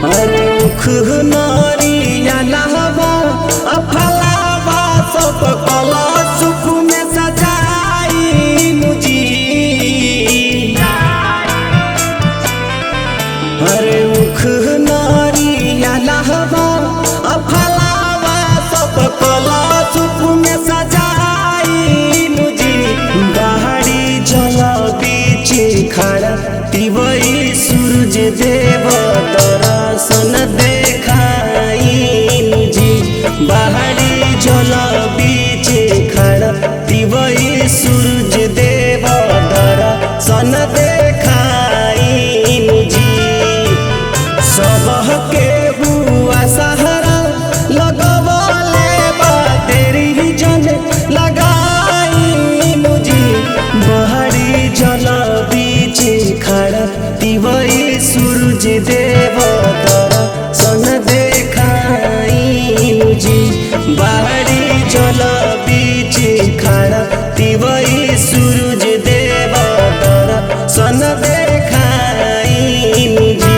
अरे उख नारिया लहबा अफलावा सब कला सुख में सजाई मुझी। अरे उख नारिया लहबा अफलावा सब कला सुख में सजाई मुझी। बाहरी जल बीच खड़ा तिवई सूरज देव दर्शन देखाई मुझी। बाहरी जल बीच खड़ा तिवई सूरज देव दर्शन देखाई मुझी। सबके हुआ सहारा लगवले बा तेरी जन लगाई मुझी। बाहरी जल बीच खड़ा तिवई सूरज देव दर्शन देखाई मुझी। बाहरी जल बीच खड़ा तिवई सूरज देव दर्शन देखाई मुझी।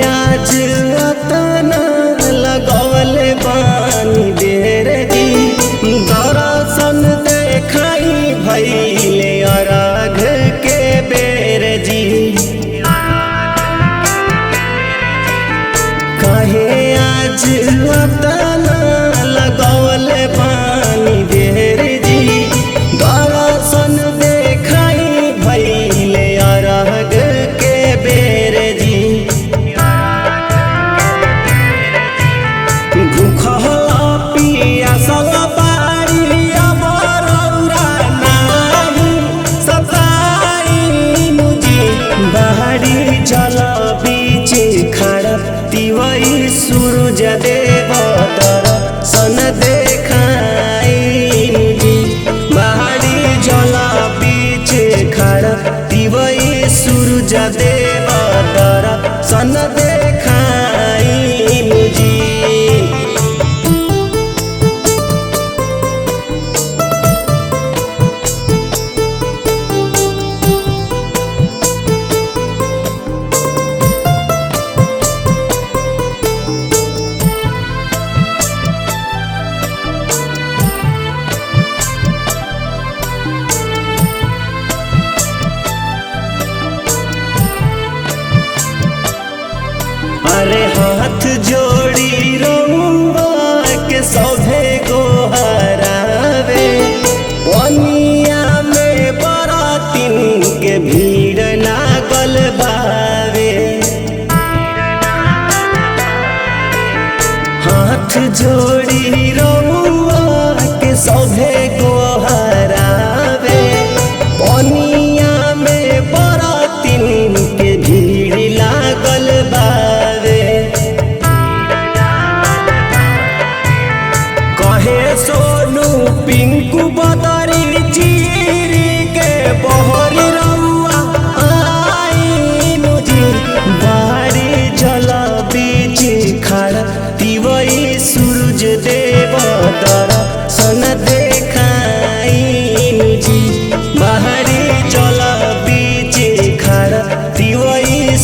आज अतना लगवले बानी देर जी। दर्शन देखाई भइले अरघ के बेर जी। काहे आज अतना लगवले बानी देर जी। दर्शन देखाई भइले अरघ के बेर जी। जल बीच खड़ा तिवई सूरज देव दर्शन देखाई मुझी। बाहरी जल बीच खड़ा तिवई सूरज देव दर्शन देखाई मुझी। अरे हाथ जोड़ी रउआ के सभे गोहरावे। पनिया में बरातिन के भीड़ लागल बावे। हाथ जोड़ी रउआ के सभे गोहरावे। पनिया में बरातिन के भीड़ लागल बावे। कहे सोनू पिंकू बदरी चीरी के बहरी रउआ आई मुझी। बाहरी जल बीच खड़ा तिवई सूरज देव दर्शन देखाई मुझी। बाहरी जल बीच खड़ा तिवई